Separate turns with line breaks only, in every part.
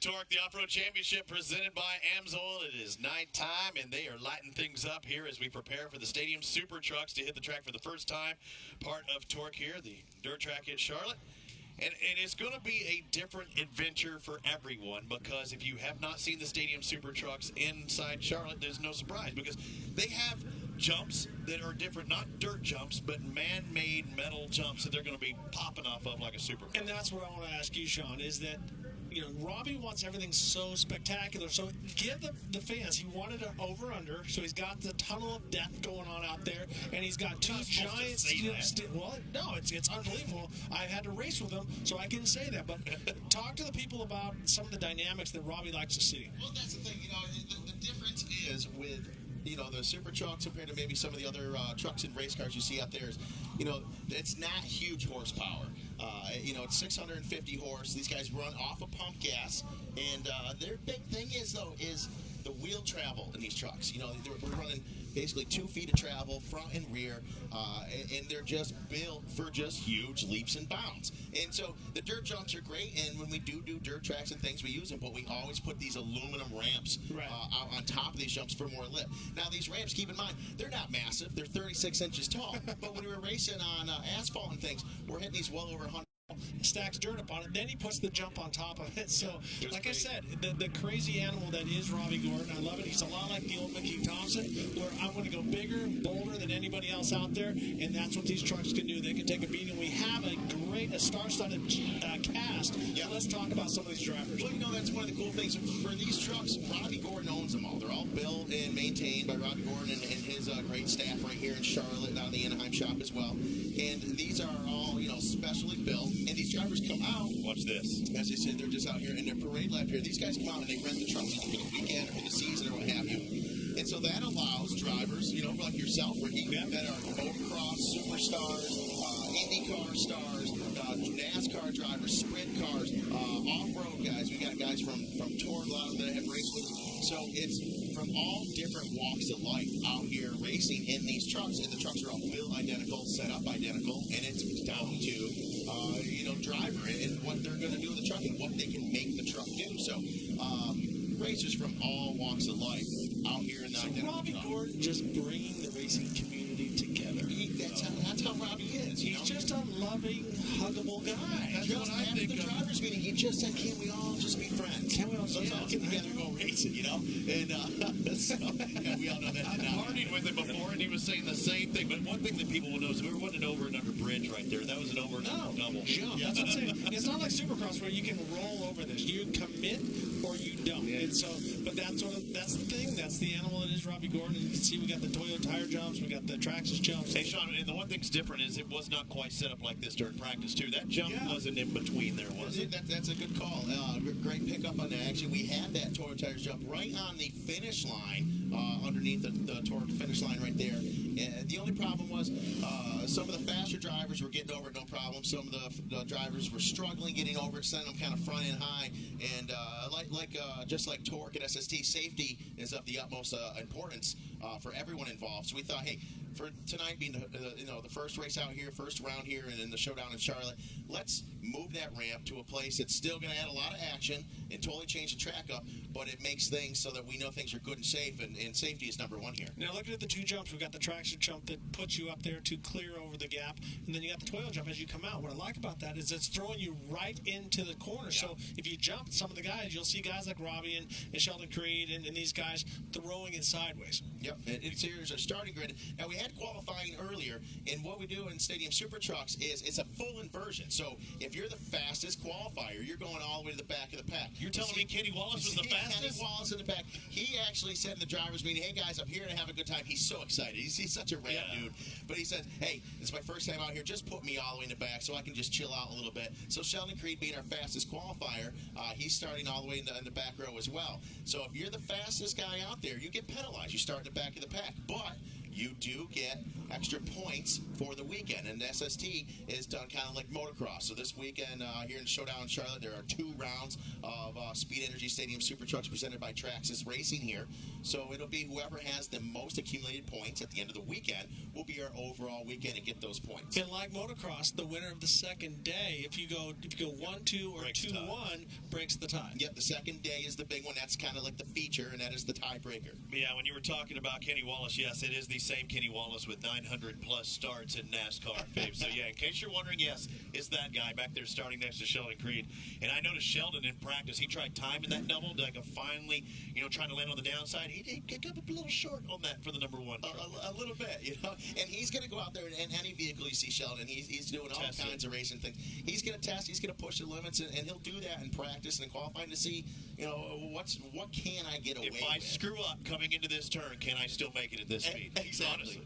Torque, the Off-Road Championship presented by AMSOIL. It is nighttime, and they are lighting things up here as we prepare for the Stadium Super Trucks to hit the track for the first time. Part of Torque here, the dirt track at Charlotte. And it's going to be a different adventure for everyone, because if you have not seen the Stadium Super Trucks inside Charlotte, there's no surprise, because they have jumps that are different, not dirt jumps, but man-made metal jumps that they're going to be popping off of like a supercar.
And that's what I want to ask you, Sean, is that, you know, Robbie wants everything so spectacular. So give the fans, he wanted an over-under, so he's got the tunnel of death going on out there, and he's got two giant well, no, it's unbelievable. I had to race with him, so I can say that. But talk to the people about some of the dynamics that Robbie likes to see.
Well, that's the thing, you know, the difference is with, you know, the super trucks compared to maybe some of the other trucks and race cars you see out there is, you know, it's not huge horsepower. You know, it's 650 horse. These guys run off of pump gas, and their big thing is, though, is the wheel travel in these trucks. You know, we're running basically 2 feet of travel, front and rear, and they're just built for just huge leaps and bounds. And so the dirt jumps are great, and when we do dirt tracks and things, we use them, but we always put these aluminum ramps out on top of these jumps for more lift. Now, these ramps, keep in mind, they're not massive. They're 36 inches tall, but when we're racing on asphalt and things, we're hitting these well over 100.
Stacks dirt up on it, then he puts the jump on top of it. So, like I said, the crazy animal that is Robbie Gordon, I love it. He's a lot like the old Mickey Thompson, where I'm going to go bigger, bolder than anybody else out there, and that's what these trucks can do. They can take a beating. We have a star-studded cast. Yeah. Let's talk about some of these drivers.
Well, you know, that's one of the cool things. For these trucks, Robbie Gordon owns them all. They're all built and maintained by Robbie Gordon and his great staff right here in Charlotte, out of the Anaheim shop as well. And these are all, you know, specially built. And these drivers come out.
Watch this.
As I said, they're just out here in their parade lap here. These guys come out and they rent the trucks for the weekend or for the season or what have you. And so that allows drivers, you know, like yourself, Ricky, that are motocross superstars, IndyCar stars, NASCAR drivers, sprint cars, off-road guys. We got guys from Torque, a lot of them that have raced with us. So it's from all different walks of life out here racing in these trucks, and the trucks are all built identical, set up identical, and it's down to, you know, driver and what they're going to do with the truck and what they can make the truck do. So racers from all walks of life out here in the identical
Robbie
truck.
Gordon just bringing the racing community together.
That's how Robbie is.
He's just a loving, huggable guy.
That's what I think. After the drivers' meeting, he just said, "Can't we all just be friends?
Can't we all
Let's all get together and go racing?" You know, and so, yeah, we all know that.
I partied with him before, and he was saying the same thing. But one thing that people will know is we were running over and under bridge right there. That was an over and under double.
Jump.
Yeah.
That's what I'm saying. It's not like Supercross where you can roll over this. You commit or you don't. And so, but that's the thing. That's the animal that is Robbie Gordon. And you can see we got the Toyota tire jumps. We got the Traxxas jumps.
Hey, Sean, and the one thing's different is it was not quite set up like this during practice, too. That jump wasn't in between there, was it?
That's a good call. Great pickup on that. Actually, we had that Toyota tires jump right on the finish line, underneath the Torque finish line right there. And the only problem was some of the faster drivers were getting over it, no problem. Some of the drivers were struggling getting over it, sending them kind of front end high. And just like Torque and SST, safety is of the utmost importance for everyone involved. So we thought, hey, for tonight being the first race out here, first round here, and in the showdown in Charlotte, let's move that ramp to a place that's still going to add a lot of action and totally change the track up, but it makes things so that we know things are good and safe, and safety is number one here.
Now looking at the two jumps, we've got the Traxxas jump that puts you up there to clear over the gap, and then you got the Toyota jump as you come out. What I like about that is it's throwing you right into the corner. So if you jump, some of the guys, you'll see guys like Robbie and Sheldon Creed and these guys throwing it sideways.
Yep, it's here's our starting grid. Now we had qualifying earlier, and what we do in Stadium Super Trucks is it's a full inversion. So if you're the fastest qualifier, you're going all the way to the back of the pack.
You're telling me Kenny Wallace was the fastest?
Kenny Wallace in the back. He actually said in the driver's meeting, "Hey guys, I'm here to have a good time." He's so excited. He's such a rad dude. But he said, "Hey, it's my first time out here. Just put me all the way in the back so I can just chill out a little bit." So Sheldon Creed, being our fastest qualifier, he's starting all the way in the back row as well. So if you're the fastest guy out there, you get penalized. You start in the back of the pack. But you do get extra points for the weekend. And SST is done kind of like motocross. So this weekend here in Showdown in Charlotte, there are 2 rounds of Speed Energy Stadium Super Trucks presented by Traxxas Racing here. So it'll be whoever has the most accumulated points at the end of the weekend will be our overall weekend and get those points.
And like motocross, the winner of the second day, if you go 1-2 or 2-1, breaks the tie.
Yep, the second day is the big one. That's kind of like the feature, and that is the tiebreaker.
Yeah, when you were talking about Kenny Wallace, yes, it is the same Kenny Wallace with 900-plus starts in NASCAR, Fabe. So, yeah, in case you're wondering, yes, it's that guy back there starting next to Sheldon Creed. And I noticed Sheldon in practice, he tried timing that double, like finally, trying to land on the downside. He did come up a little short on that for the number 1.
A little bit, And he's going to go out there in any vehicle you see Sheldon. He's doing all kinds of racing things. He's going to test. He's going to push the limits, and he'll do that in practice and in qualifying to see, what can I get away with.
If I screw up coming into this turn, can I still make it at this speed?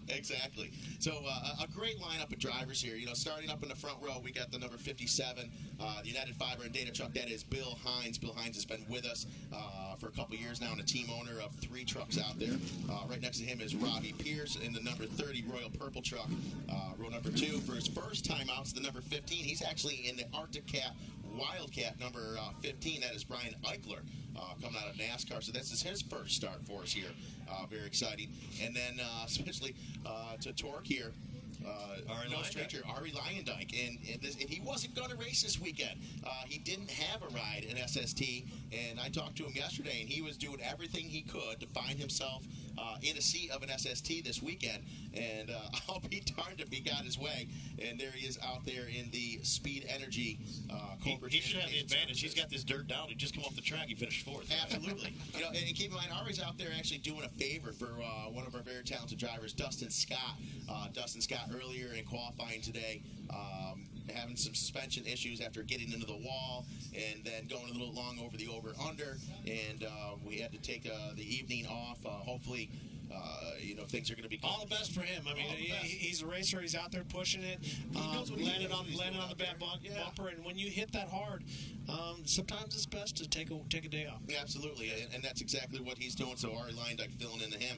Exactly. So a great lineup of drivers here. Starting up in the front row, we got the number 57, the United Fiber and Data truck. That is Bill Hines. Bill Hines has been with us for a couple years now and a team owner of 3 trucks out there. Right next to him is Robbie Pierce in the number 30 Royal Purple truck. Row number 2 for his first time out is the number 15. He's actually in the Arctic Cat Wildcat number 15. That is Brian Eichler coming out of NASCAR. So this is his first start for us here. Very exciting. And then especially to Torque here. No stranger, Ari Lyondike, and he wasn't going to race this weekend. He didn't have a ride in SST, and I talked to him yesterday, and he was doing everything he could to find himself in a seat of an SST this weekend, and I'll be darned if he got his way. And there he is out there in the Speed Energy corporate.
He should have the advantage. He's got this dirt down. He just come off the track. He finished 4th.
Absolutely. And keep in mind, Ari's out there actually doing a favor for one of our very talented drivers, Dustin Scott. Dustin Scott earlier in qualifying today, having some suspension issues after getting into the wall and then going a little long over the over-under, and we had to take the evening off. Hopefully, things are going to be good.
All the best for him. I mean, he's a racer. He's out there pushing it, landing on the back bumper, and when you hit that hard, sometimes it's best to take a day off.
Yeah, absolutely, and that's exactly what he's doing. So Ari Lyondike filling into him,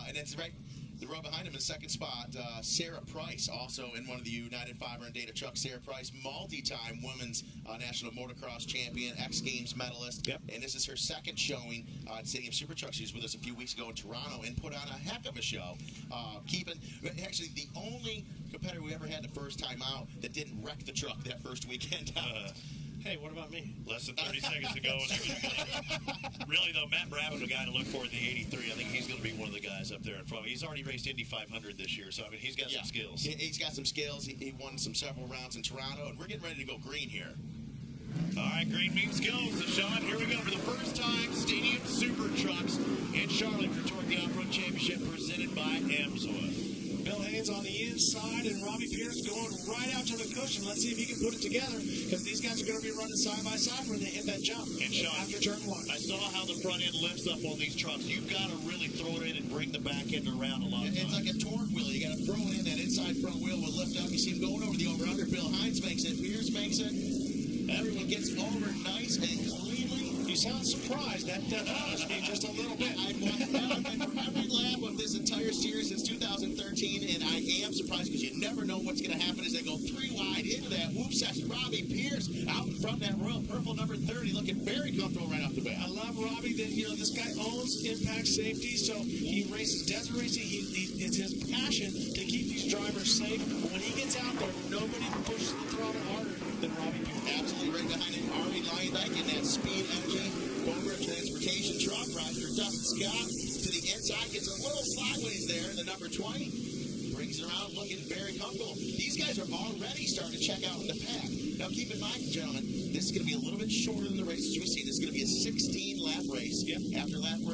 and that's right. The row behind him in second spot, Sarah Price, also in one of the United Fiber and Data trucks. Sarah Price, multi-time women's national motocross champion, X Games medalist.
Yep.
And this is her second showing at Stadium Super Trucks. She was with us a few weeks ago in Toronto and put on a heck of a show. Actually, the only competitor we ever had the first time out that didn't wreck the truck that first weekend out.
Hey, what about me?
Less than 30 seconds to go. Really, though, Matt Brabham, the guy to look for in the 83, I think he's going to be one of the guys up there in front. He's already raced Indy 500 this year, so, I mean, he's got some skills.
He's got some skills. He won several rounds in Toronto, and we're getting ready to go green here.
All right, green means go. So, Sean, here we go for the first time, Stadium Super Trucks in Charlotte for Torque the Off-Road Championship presented by AMSOIL.
Bill Haynes on the inside and Robbie Pierce going right out to the cushion. Let's see if he can put it together, because these guys are going to be running side by side when they hit that jump.
And Sean,
after turn 1.
I saw how the front end lifts up on these trucks. You've got to really throw it in and bring the back end around a lot of times.
It's like a torque wheel. You got to throw it in. That inside front wheel will lift up. You see him going over the over-under. Bill Hines makes it. Pierce makes it. Everyone gets over nice and cleanly.
You sound surprised. That bothers me just a little bit.
I've been for every lap of this entire series since 2013, and I am surprised because you never know what's going to happen as they go 3 wide into that whoop section. Robbie Pierce out in front of that Royal Purple number 30, looking very comfortable right off the bat.
I love Robbie. That this guy owns Impact Safety, so he races desert racing. It's his passion to keep these drivers safe. But when he gets out there, nobody pushes the throttle harder than Robbie Pierce.
Absolutely, right behind him, Ari Lyondike in that Speed Energy Cobra Transportation truck. Rider Dustin Scott to the inside, gets a little sideways there in the number 20. Brings it around, looking very comfortable. These guys are already starting to check out in the pack. Now, keep in mind, gentlemen, this is going to be a little bit shorter than the races we see. This is going to be a 16-lap race.
Yep.
After lap 8,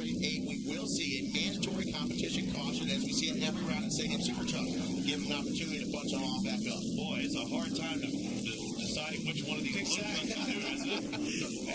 we will see a mandatory competition caution, as we see it every round at Stadium Super Truck. Give them an opportunity to punch them all back up.
Boy, it's a hard time to deciding which one of these trucks to do, isn't it?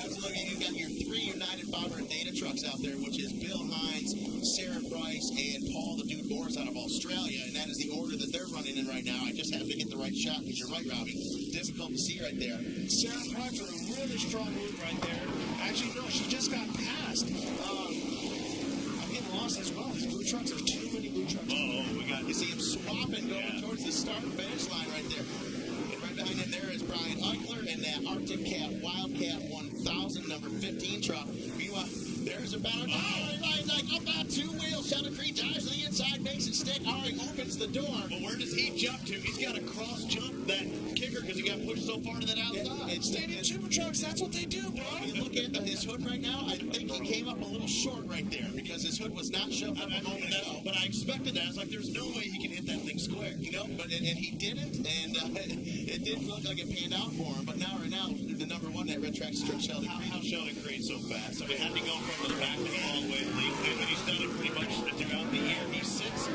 Absolutely. You've got your 3 United Fiber and Data trucks out there, which is Bill Hines, Sarah Price, and Paul the Dude Boris out of Australia, and that is the order that they're running in right now. I just have to get the right shot, because you're right, Robbie. Difficult to see right there.
Sarah Price with a really strong move right there. Actually, no, she just got passed. I'm getting lost as well. These blue trucks, there's too many blue trucks.
Oh, we got
see him swapping going towards the start and finish line right there. And right behind him there is Brian Eichler and that Arctic Cat Wildcat 1000 number 15 truck. Meanwhile, there's a battle. Oh, Ryan's like up on two wheels. Sheldon Creed dives to the inside, makes it stick. Ari opens the door.
But where does he jump to? He's got to cross jump that kicker because he got pushed so far to that outside.
It's Stadium Super Trucks, that's what they do, bro.
If you look at his hood right now, I think he came up a little short right there because his hood was not shoved up a moment ago.
But I expected that. I was like, there's no way he can hit that thing square.
You know, but and he didn't, and it didn't look like it panned out for him. But now, right now, the number one that red track struck Sheldon Creed.
How Sheldon Creed so fast? I mean, had to go from the back all the way to the lead, and he's done it pretty much throughout the year. He sits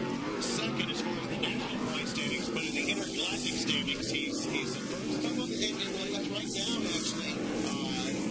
second as far as the national point standings, but in the intergalactic standings, he's the first.
And right now, actually,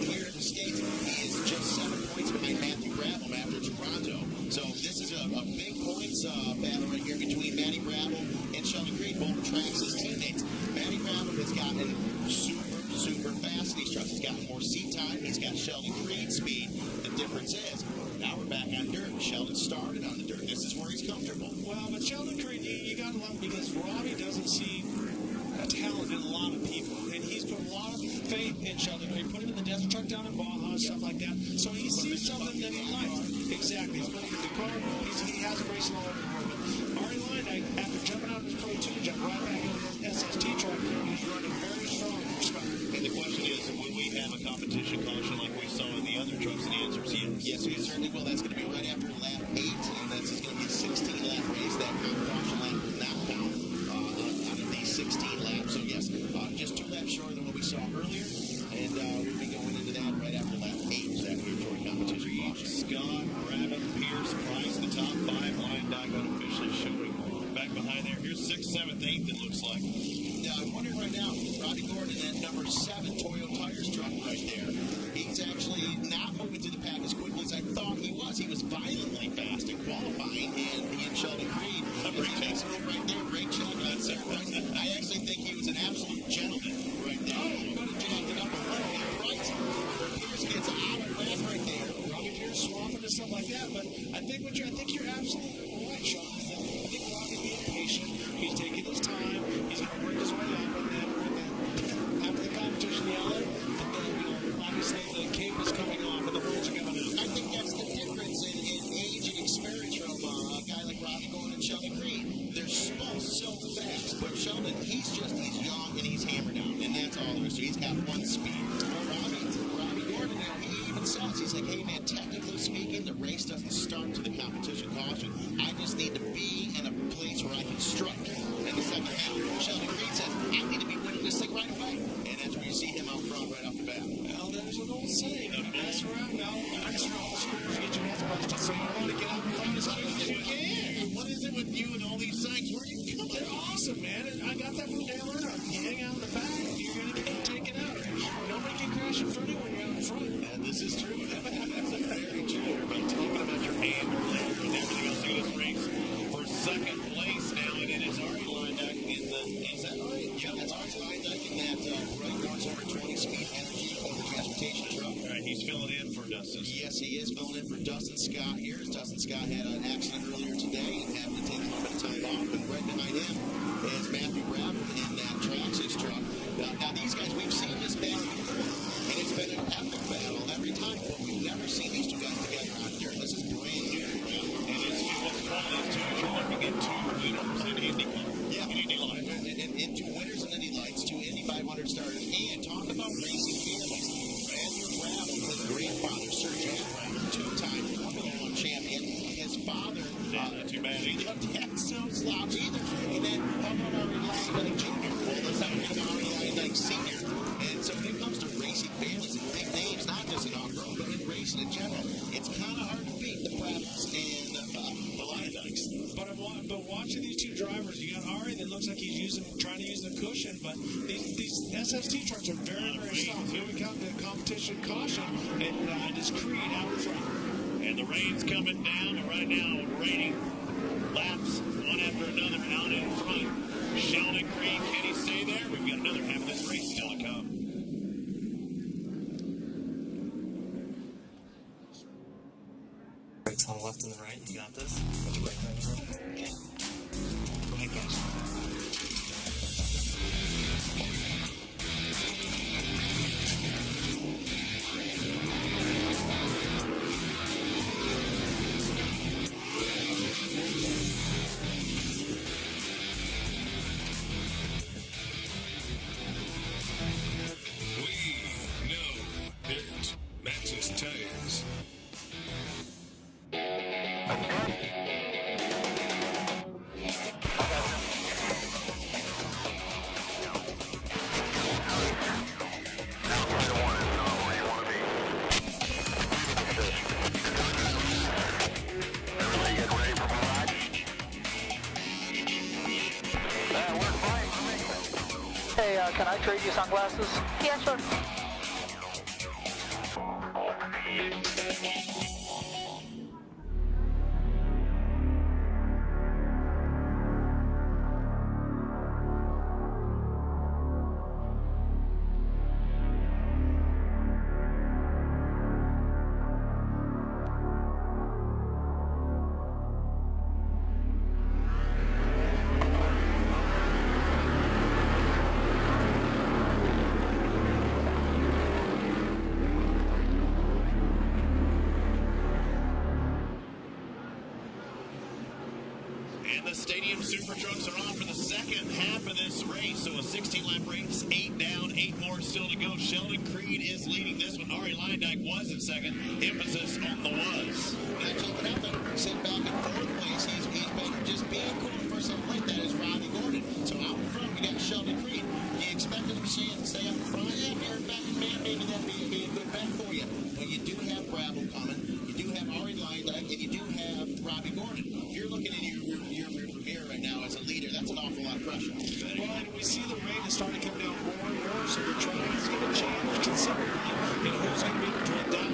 here in the States, he is just 7 points behind Matthew Brabham after Toronto. So this is a big points battle right here between Matty Brabham and Sheldon Creed, both tracks his teammates. Matty Brabham has gotten super fast in these trucks. He's got more seat time. He's got Sheldon Creed speed. The difference is, now we're back on dirt. Sheldon started on the dirt. This is where he's comfortable.
Well, but Sheldon Creed, you got to love him because Robbie doesn't see talent in a lot of people. And he's put a lot of faith in Sheldon Creed. Put him in the desert truck down in Baja, stuff like that. So he sees something that he likes. Exactly. He's putting in the car. He has a racing all over the world. But Ari Lindike, after jumping out of his Pro 2, jumped right back into his SST truck. He's running very strong for Scott.
And the question is, will we have a competition caution like we saw in the other trucks? And the answer is yes.
Yes, we certainly will. That's going to be right after lap 8, and that's going to be a 16-lap race. That caution lap will not count out of these 16 laps. So, yes, just 2 laps shorter than what we saw earlier, and we'll be going into that right after lap 8, so that mandatory competition caution.
Scott, Rabbit, Pierce, Price, the top 5 line dog unofficially showing. Back behind there, here's 6th, 7th, 8th, it looks like.
Now, I'm wondering right now, Rodney Gordon, that number 7 Toyo Tires truck right there, he's actually not moving through the pack as quickly as I thought he was. He was violently fast in qualifying, and he and Sheldon Creed,
A brake check
right there, brake check. I actually think he was an absolute gentleman right there. Oh, could have jacked it up a little bit. Right. Pierce gets out of lap right there.
Robbie Pierce swapping and stuff like that. But I think you're absolutely right, Sean. I think Robbie's being patient. He's taking his time. He's going to work his way up, and then after the competition yellow, and then obviously the cape is coming off and the rules are coming out.
I think that's the difference in age and experience from a guy like Robbie Gordon and Sheldon Creed. They're both so fast, but Sheldon, he's young and he's hammered down, and that's all there is to it. He's got one speed. Robbie Gordon, he even says, he's like, hey man, technically speaking, the race doesn't start to the competition caution. I just need to be in a place where I can strike in the second half. Sheldon Creed says, I need to be winning this thing right away, and that's where you see him out front right off the bat.
Well, there's an old saying, mess around now, mess around the screws, get your nuts busted, so you want to get out in front as quick as you can.
What is it with you and all these things? Where do you come
They're awesome, man. And I got that from Dale Earnhardt. You hang out in the back, you're going to get taken out. Nobody can crash in front of you when you're out in front.
And this is true. That's very true. You're about talking about your hand earlier and everything else in this race. For second place now, and it is Ari Lindike in the. Is that right?
Yeah, that's Ari Lindike in that right crossover 20 speed energy over transportation truck.
All right, he's filling in for Dustin.
Yes, he is filling in for Dustin Scott here. Dustin Scott had an accident earlier today and having to take a little bit of time off. And right behind him is Matthew Brabham in that Traxxas truck. Now these guys, we've seen this battle before, and it's been an epic battle every time, but we've never seen these two guys together on dirt. This is brand new for them.
And it's what's fun is too, you're looking at 2 winners in IndyCar.
Yeah,
in Indy Lights.
And 2 winners in Indy Lights, 2 Indy 500 starters, and talk about racing families. Matthew Brabham, his grandfather, Sir Jack Brabham, 2-time Formula 1 champion. His father,
not too bad either.
That's no slouch either. And then how about Ari Lindike Jr.? Well, let's not forget Ari Lindike Sr. And so when it comes to racing families and big names, not just in off-road, but in racing in general, it's kind of hard to beat the Brabhams and the Lindikes.
But watching these two drivers, you got Ari that looks like he's trying to use the cushion, but these SST trucks are very, very soft. Here we come to competition caution, and it's Creed out in front.
And the rain's coming down, and right now, raining laps one after another out in front. Sheldon Creed, can he stay there? We've got another half of this race still to come.
Brakes on the left and the right. You got this. Okay. Hey, can I trade you sunglasses?
Yeah, sure.
And the Stadium Super Trucks are on for the second half of this race. So a 16-lap race, 8 down, 8 more still to go. Sheldon Creed is leading this one. Ari Leindyke was in second. Emphasis on the was.
Not jumping out there, sitting back in fourth place. He's been just being cool for something like that is Ronnie Gordon. So out in front, we got Sheldon Creed. Do you expect him to stay up in front? Yeah, if you're a betting man, maybe that'd be a good bet for you. But you do have Bravo coming. You do have Ari Leindyke, and you do have Robbie Gordon. If you're looking in your mirror right now as a leader, that's an awful lot of pressure.
Well, and we see the rain is starting to come down more and more, so the track is going to change considerably. You know, who's going to be between that?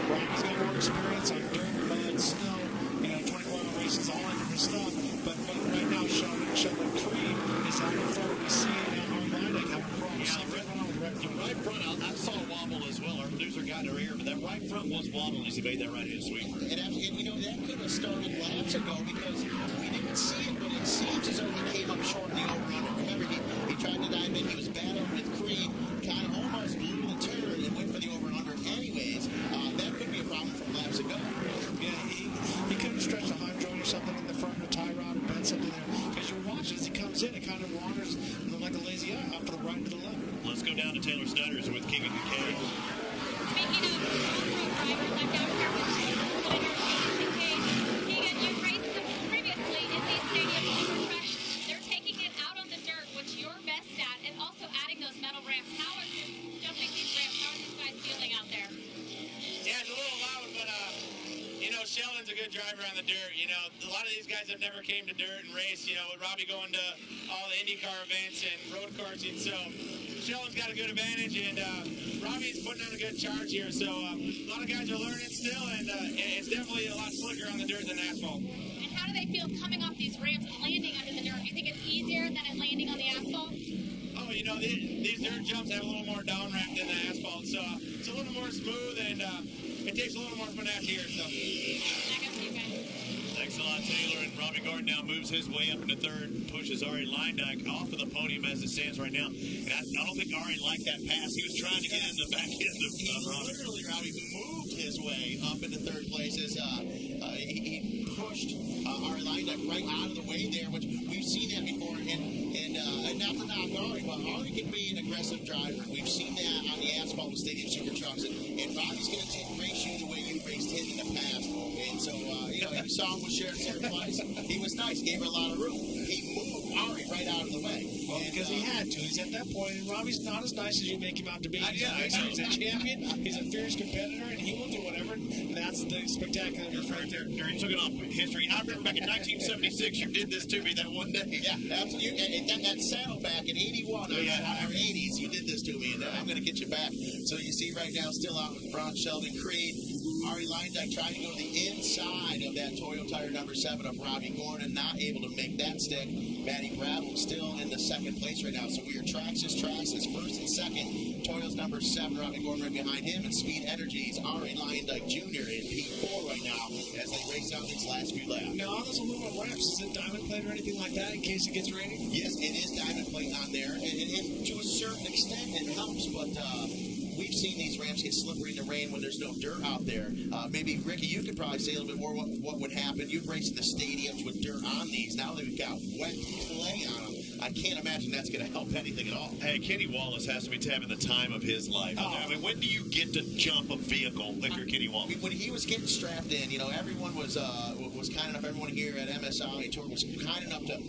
Robbie's got more experience on dirt, mud, snow, 24-hour races, all that different stuff. But right now, Sheldon Creed is out in front. We see now Ari Leindyke having problems.
The right front, I saw a wobble as well. Our producer got in her ear, but that right front was wobbling as he made that right-hand sweeper.
And that could have started laps ago because we didn't see it, but it seems as though he came up short in the over-under. Remember, he tried to dive in. He was battling with Creed, kind of almost blew the turn and went for the over-under anyways. That could be a problem from laps ago.
Yeah, he could have stretched a high joint or something in the front of a tie rod or bent something there. Because you're watching as he comes in, it kind of wanders like a lazy eye off to the right and to the left.
Let's go down to Taylor Snyder's with Keegan Kincaid.
Speaking of off-road drivers, I'm down here with Keegan Kincaid. Keegan, you've raced them previously in these Stadium Super Trucks. They're taking it out on the dirt, which you're best at, and also adding those metal ramps. How is jumping these ramps? How are these guys feeling out there?
Yeah, it's a little loud, but Sheldon's a good driver on the dirt. A lot of these guys have never came to dirt and raced. With Robbie going to all the IndyCar events and road coursing, so Sheldon's got a good advantage, and Robbie's putting on a good charge here. So a lot of guys are learning still, and it's definitely a lot slicker on the dirt than asphalt.
And how do they feel coming off these ramps and landing under the dirt? Do you think it's easier than it landing on the asphalt?
Oh, these dirt jumps have a little more down ramp than the asphalt, so it's a little more smooth, and it takes a little more finesse here. So.
Back up to you guys.
Thanks a lot, Taylor. And Robbie Gordon now moves his way up into third, pushes Ari Leindyke off of the podium as it stands right now. And I don't think Ari liked that pass. He was trying to get in the back end of Robbie.
Literally, Robbie moved his way up into third place as he pushed Ari Leindyke right out of the way there, which we've seen that before. And not to knock Ari, but Ari can be an aggressive driver. We've seen that on the asphalt with Stadium Super Trucks. And Robbie's going to race you the way you raced him in the past. And so, you saw him with Sharon Sacrifice. He was nice, gave her a lot of room. He moved Ari right out of the way.
Well, because he had to. He's at that point, and Robbie's not as nice as you make him out to be. He's a champion, he's a fierce competitor, and he will do whatever. And that's the spectacular right there.
He took it off history. I remember back in 1976, you did this to me that one day.
Yeah, absolutely. And that Saddleback in 81 or 80s, you did this to me, and I'm going to get you back. So you see right now, still out in front, Sheldon Creed. Ari Leindyke trying to go to the inside of that Toyo tire number 7 of Robbie Gordon, not able to make that stick. Matty Bravo still in the second place right now. So we are Traxxas first and second. Toyo's number 7, Robbie Gordon right behind him, and Speed Energy's Ari Leindyke Jr. in P4 right now as they race out these last few laps.
Now, on those aluminum ramps, is it diamond plate or anything like that in case it gets rainy?
Yes, it is diamond plate on there, and to a certain extent it helps, but we've seen these ramps get slippery in the rain when there's no dirt out there. Maybe, Ricky, you could probably say a little bit more what would happen. You've raced in the stadiums with dirt on these. Now that we've got wet clay on them, I can't imagine that's going to help anything at all.
Hey, Kenny Wallace has to be having the time of his life. I mean, when do you get to jump a vehicle if you're Kenny Wallace?
When he was getting strapped in, everyone was kind enough, everyone here at MSI Tour was kind enough to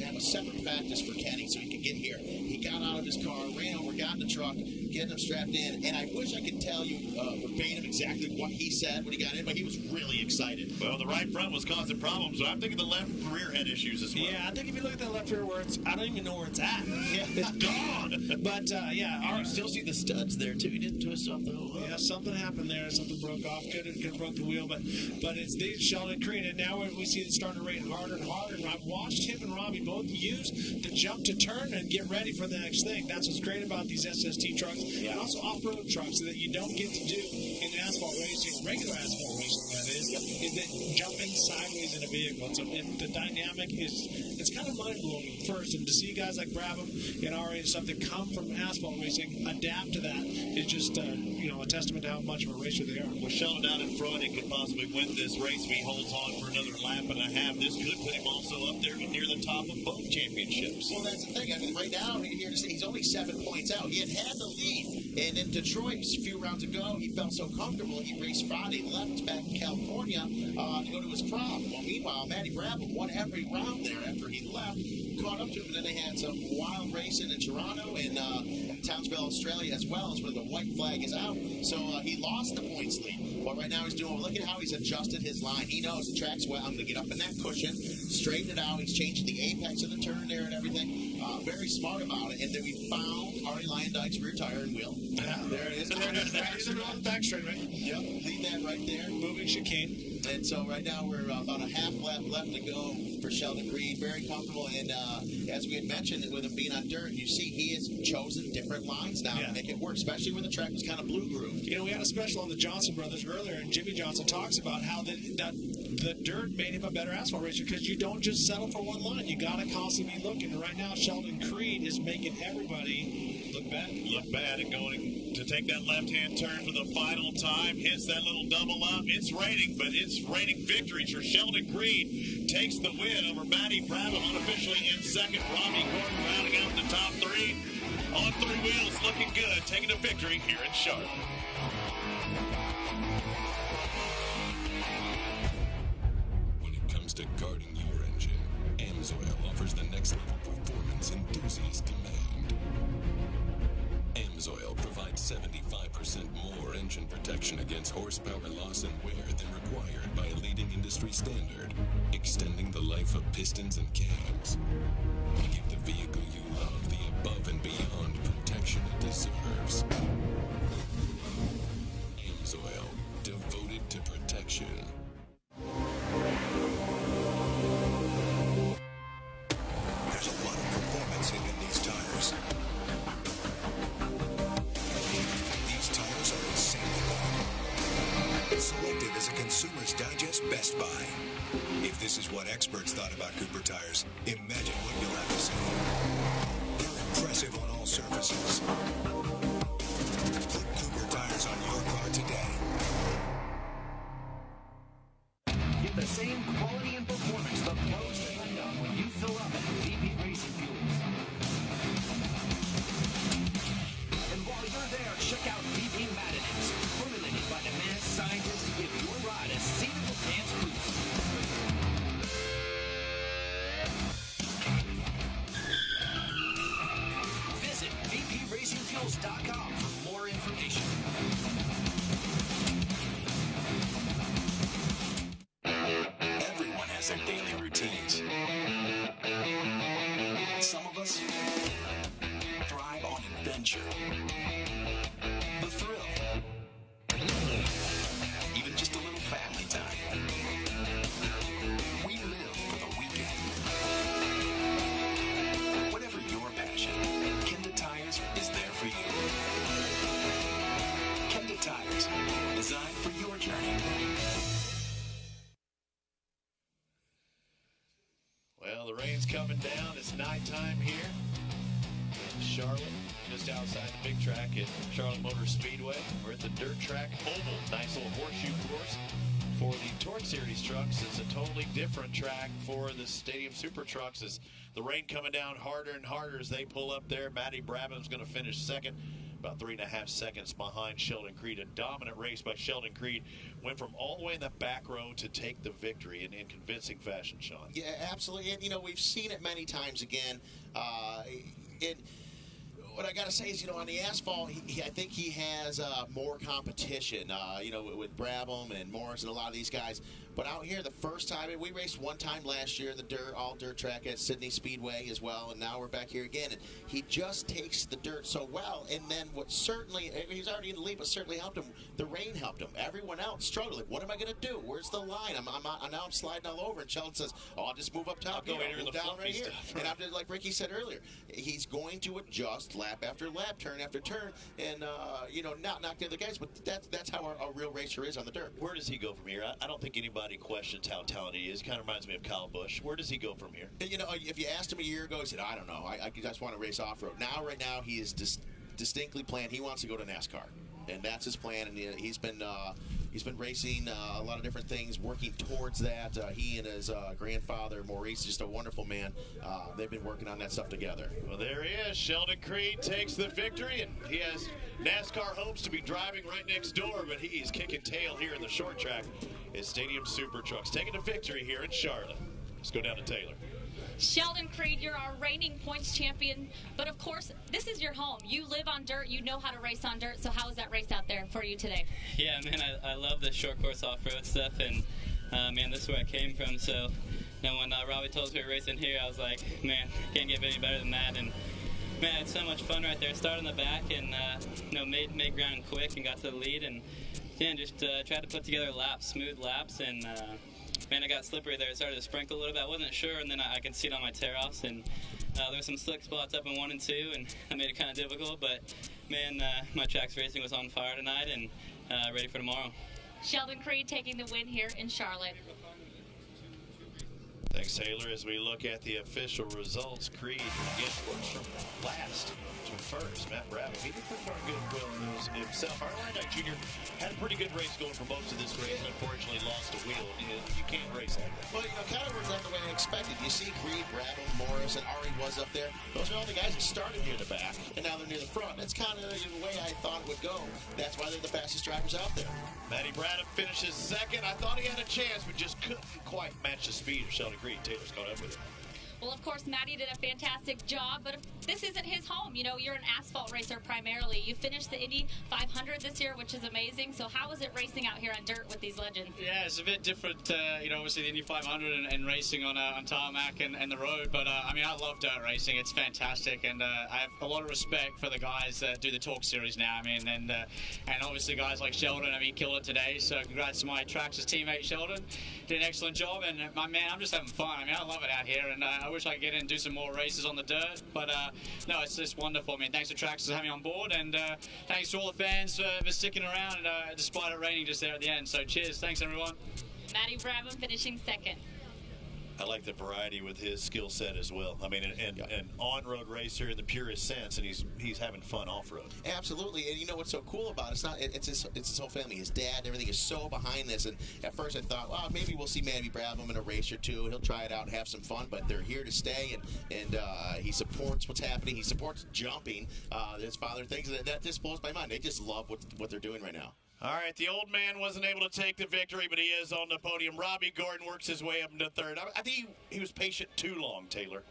have a separate practice for Kenny so he could get here. He got out of his car, ran over, got in the truck, getting him strapped in, and I wish I could tell you verbatim exactly what he said when he got in, but he was really excited.
Well, the right front was causing problems, so I'm thinking the left rear had issues as well.
Yeah, I think if you look at that left rear where I don't even know where it's at. It's gone. But yeah,
You still see the studs there too. He didn't twist off the whole.
yeah, something happened there. Something broke off. Could have broke the wheel, but it's these Sheldon Creed, and now we see it starting to rain harder and harder. And I've watched him and Robbie both use the jump to turn and get ready for the next thing. That's what's great about these SST trucks, and also off-road trucks that you don't get to do in asphalt racing, regular asphalt racing. That is that jumping sideways in a vehicle. So the dynamic it's kind of mind-blowing first, and to see guys like Brabham and RA and stuff that come from asphalt racing adapt to that is just a testament to how much of a racer they are.
With Sheldon out in front and could possibly win this race if he holds on for another lap and a half. This could put him also up there near the top of both championships.
Well, that's the thing. I mean, right now, here to say he's only 7 points out. He had the lead, and in Detroit a few rounds ago, he felt so comfortable. He raced Friday, left back in California to go to his prop. Well, meanwhile, Matty Brabham won every round there after he left, caught up to him, and then they had some wild racing in Toronto and Townsville, Australia, as well as where the white flag is out. So he lost the points lead. But right now he's doing, look at how he's adjusted his line. He knows the track's wet. I'm going to get up in that cushion, straighten it out. He's changing the apex of the turn there and everything. Very smart about it. And then we found Arie Luyendyk's rear tire and wheel. There it is.
There it is. He's on the back straightaway.
Yep, leave that right there.
Moving chicane.
And so right now we're about a half lap left to go for Sheldon Creed. Very comfortable. And as we had mentioned, with him being on dirt, you see he has chosen different lines now to make it work, especially when the track was kind of blue grooved.
You know, we had a special on the Johnson brothers earlier, and Jimmy Johnson talks about how the dirt made him a better asphalt racer because you don't just settle for one line. You got to constantly be looking. And right now, Sheldon Creed is making everybody look bad.
Look bad and going to take that left-hand turn for the final time. Hits that little double up. It's raining, but it's raining victories for Sheldon Creed. Takes the win over Matty Brabham, unofficially in second. Robbie Gordon rounding out the top three. On three wheels, looking good, taking a victory here in Charlotte.
When it comes to guarding your engine, AMSOIL offers the next level performance enthusiasts demand. AMSOIL provides 75% more engine protection against horsepower loss and wear than required by a leading industry standard, extending the life of pistons and cams. Give the vehicle you love the above and beyond protection it deserves. AMSOIL, devoted to protection.
There's a lot of performance hidden in these tires. These tires are insanely long. Selected as a Consumer's Digest Best Buy. If this is what experts thought about Cooper tires, imagine what you'll have to say. They're impressive on all surfaces. Put Cooper tires on your car today.
Get the same quality and performance the pros depend on when you fill up at VP Racing Fuels. And while you're there, check out VP Maddenings, formulated by the mad scientists to give your ride a seat of the pants boost. Visit VPRacingFuels.com for more information.
Everyone has their daily routines. Some of us thrive on adventure, the thrill, even just a little family time. We live for the weekend. Whatever your passion, Kenda Tires is there for you. Kenda Tires, designed for your journey.
Well, the rain's coming down. It's nighttime here in Charlotte, just outside the big track at Charlotte Motor Speedway. We're at the dirt track oval. Nice little horseshoe course for the Torque Series trucks. It's a totally different track for the Stadium Super Trucks. As the rain coming down harder and harder as they pull up there. Matty Brabham's going to finish second, about 3.5 seconds behind Sheldon Creed. A dominant race by Sheldon Creed. Went from all the way in the back row to take the victory in convincing fashion, Sean.
Yeah, absolutely. And, we've seen it many times again. What I got to say is, on the asphalt, I think he has more competition, with Brabham and Morris and a lot of these guys. But out here, the first time, and we raced one time last year in the all dirt track at Sydney Speedway as well, and now we're back here again. And he just takes the dirt so well. And then what certainly, he's already in the lead, but certainly helped him. The rain helped him. Everyone else struggled. Like, what am I going to do? Where's the line? Now I'm sliding all over. And Sheldon says, "Oh, I'll just move up top.
Go in
move
the
down right here."
stuff,
And I'm just like Ricky said earlier, he's going to adjust lap after lap, turn after turn, and not knock the other guys. But that's how a real racer is on the dirt.
Where does he go from here? I don't think anybody questions how talented he is. He kind of reminds me of Kyle Busch. Where does he go from here?
If you asked him a year ago, he said, "I don't know. I just want to race off-road." Right now, he is distinctly planned. He wants to go to NASCAR, and that's his plan. And he's been racing a lot of different things, working towards that. He and his grandfather, Maurice, just a wonderful man. They've been working on that stuff together.
Well, there he is. Sheldon Creed takes the victory, and he has NASCAR hopes to be driving right next door, but he's kicking tail here in the short track. His Stadium Super Trucks taking a victory here in Charlotte. Let's go down to Taylor.
Sheldon Creed, you're our reigning points champion, but of course, this is your home. You live on dirt, you know how to race on dirt, so how was that race out there for you today?
Yeah, man, I love the short course off-road stuff, and man, this is where I came from, so when Robbie told us we were racing here, I was like, man, can't get any better than that, and man, I had so much fun right there. Started in the back and, made ground quick and got to the lead, and yeah, just tried to put together laps, smooth laps, and man, I got slippery there. It started to sprinkle a little bit. I wasn't sure, and then I could see it on my tear-offs, and there were some slick spots up in 1 and 2, and that made it kind of difficult, but man, my tracks racing was on fire tonight, and ready for tomorrow.
Sheldon Creed taking the win here in Charlotte.
Thanks, Taylor. As we look at the official results, Creed again works from last to first. Matt Brabham, he did pretty darn good himself. Harlan Jr. had a pretty good race going for most of this race, and unfortunately lost a wheel. You can't race that.
Well, kind of worked out the way I expected. You see Creed, Brabham, Morris, and Ari was up there. Those are all the guys that started near the back, and now they're near the front. That's kind of the way I thought it would go. That's why they're the fastest drivers out there.
Matty Brabham finishes second. I thought he had a chance, but just couldn't quite match the speed of Sheldon Creed. Taylor's caught up with him.
Well, of course, Matty did a fantastic job, but this isn't his home. You're an asphalt racer primarily. You finished the Indy 500 this year, which is amazing. So how was it racing out here on dirt with these legends?
Yeah, it's a bit different, obviously the Indy 500 and racing on tarmac and the road. But, I love dirt racing. It's fantastic, and I have a lot of respect for the guys that do the Torque Series now. And obviously guys like Sheldon, killed it today. So congrats to my Traxxas teammate, Sheldon. Did an excellent job, and man, I'm just having fun. I love it out here, and I wish I could get in and do some more races on the dirt, but no, it's just wonderful. Thanks to Traxxas for having me on board, and thanks to all the fans for sticking around, despite it raining just there at the end. So cheers, thanks everyone.
Matty Brabham finishing second.
I like the variety with his skill set as well. An on-road racer in the purest sense, and he's having fun off-road.
Absolutely, and you know what's so cool about it? It's his whole family. His dad, everything is so behind this. And at first I thought, well, maybe we'll see Matty Brabham in a race or two. He'll try it out and have some fun. But they're here to stay, and he supports what's happening. He supports jumping. His father thinks that just blows my mind. They just love what they're doing right now.
All right, the old man wasn't able to take the victory, but he is on the podium. Robbie Gordon works his way up into third. I think he was patient too long, Taylor.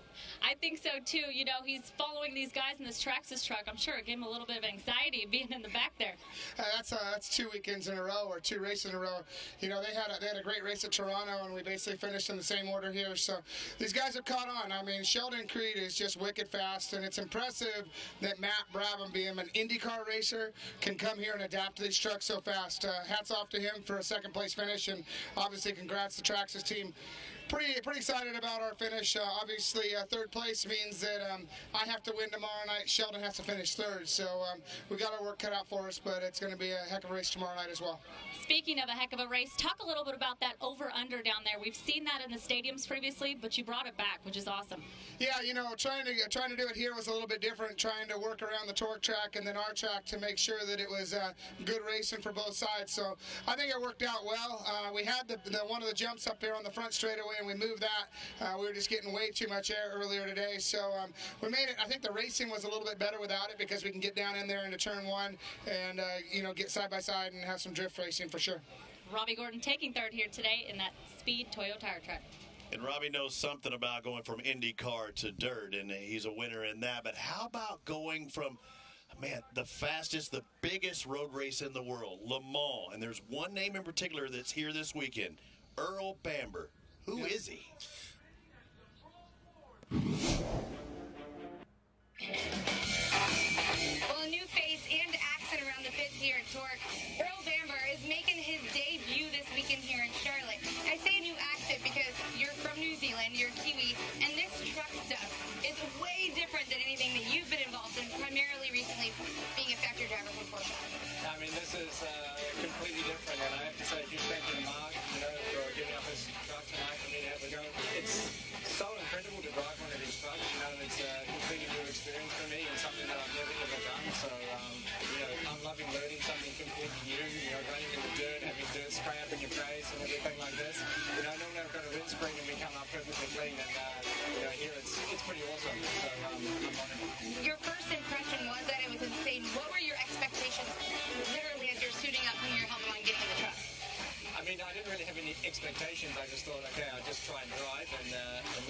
I think so, too. He's following these guys in this Traxxas truck. I'm sure it gave him a little bit of anxiety being in the back there.
That's 2 weekends in a row, or 2 races in a row. They had a great race at Toronto, and we basically finished in the same order here. So these guys have caught on. Sheldon Creed is just wicked fast, and it's impressive that Matt Brabham, being an IndyCar racer, can come here and adapt to these trucks so fast. Hats off to him for a second-place finish, and obviously congrats to the Traxxas team. Pretty excited about our finish. Obviously, third place means that I have to win tomorrow night. Sheldon has to finish third, so we got our work cut out for us, but it's going to be a heck of a race tomorrow night as well.
Speaking of a heck of a race, talk a little bit about that over-under down there. We've seen that in the stadiums previously, but you brought it back, which is awesome.
Yeah, trying to do it here was a little bit different, trying to work around the Torque track and then our track to make sure that it was good racing for both sides. So I think it worked out well. We had the one of the jumps up there on the front straightaway, and we moved that. We were just getting way too much air earlier today, so we made it. I think the racing was a little bit better without it, because we can get down in there into turn one and get side by side and have some drift racing for sure.
Robbie Gordon taking third here today in that Speed Toyo tire truck.
And Robbie knows something about going from IndyCar to dirt, and he's a winner in that. But how about going from, the fastest, the biggest road race in the world, Le Mans, and there's one name in particular that's here this weekend, Earl Bamber. Who is he?
Well, a new face and accent around the pits here at Torque. Earl Bamber is making his debut this weekend here in Charlotte. I say a new accent because you're from New Zealand, you're Kiwi, and this truck stuff is way different than anything that you've been involved in, primarily recently being a factory driver for Porsche.
I mean, this is completely different, and I have to say, huge thank you to Mark, for giving up his truck tonight for me to have a go. It's so incredible to drive one of these trucks. It's a completely new experience for me and something that I've never ever done. So, I'm loving learning something completely new. Running in the dirt, having dirt spray up in your face and everything like this. Normally I've got a windscreen and we come up perfectly clean, and here it's pretty awesome. So, I'm on it.
Your first impression was that it was insane. What were your expectations, literally, as you're suiting up, putting your helmet on, getting in the truck?
I mean, I didn't really have any expectations. I just thought, okay, I'll just try and drive and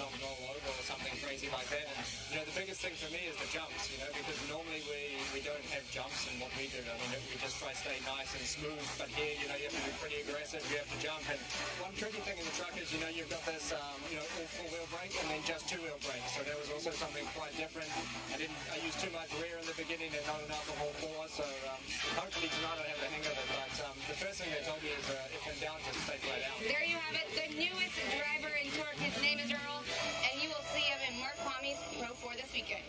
not roll over or something crazy like that. And, the biggest thing for me is the jumps, because normally we don't have jumps in what we do. I mean, we just try to stay nice and smooth. But here, you have to be pretty aggressive. You have to jump. And one tricky thing in the truck is, you've got this, all four-wheel brake and then just two-wheel brake. So there was also something quite different. I used too much rear in the beginning and not enough of all four. So hopefully tonight I'll have the hang of it. But the first thing they told me is if I'm down, just stay flat out.
There you have it, the newest driver in Torque. His name is Earl, and you will see him in Mark Palmy's Pro 4 this weekend.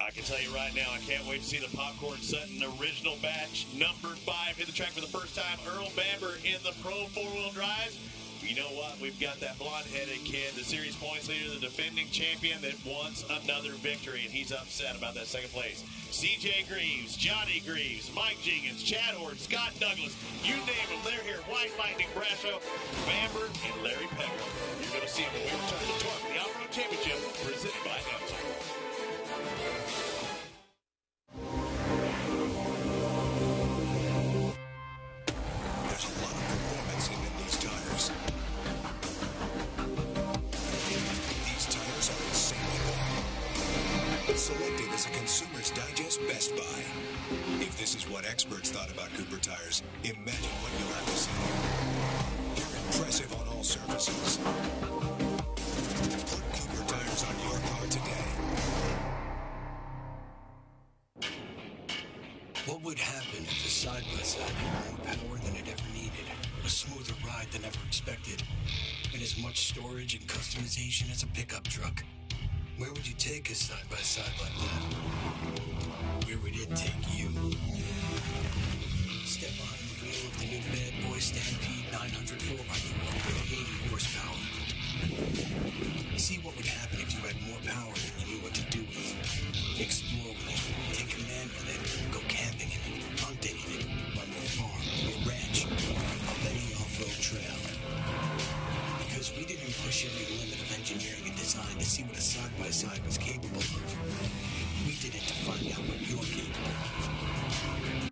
I can tell you right now, I can't wait to see the Popcorn Sutton original batch number 5 hit the track for the first time. Earl Bamber in the Pro 4-wheel drive. You know what? We've got that blonde-headed kid, the series points leader, the defending champion that wants another victory, and he's upset about that second place. CJ Greaves, Johnny Greaves, Mike Jenkins, Chad Ord, Scott Douglas, you name them, they're here. White Lightning, Brasso, Bamber, and Larry Pegger. You're going to see them when we return to Torque, the Off-Road Championship, presented by Amazon.
There's a lot of performance in these tires. These tires are insanely long. Selected as a Consumer's Digest Best Buy. If this is what experts thought about Cooper tires, imagine what you'll have to see. They're impressive on all surfaces. Put Cooper tires on your car today.
What would happen if the side-by-side had more power than it ever needed, a smoother ride than ever expected, and as much storage and customization as a pickup truck? Where would you take a side-by-side like that? Where would it take you? Step on the wheel of the new bad boy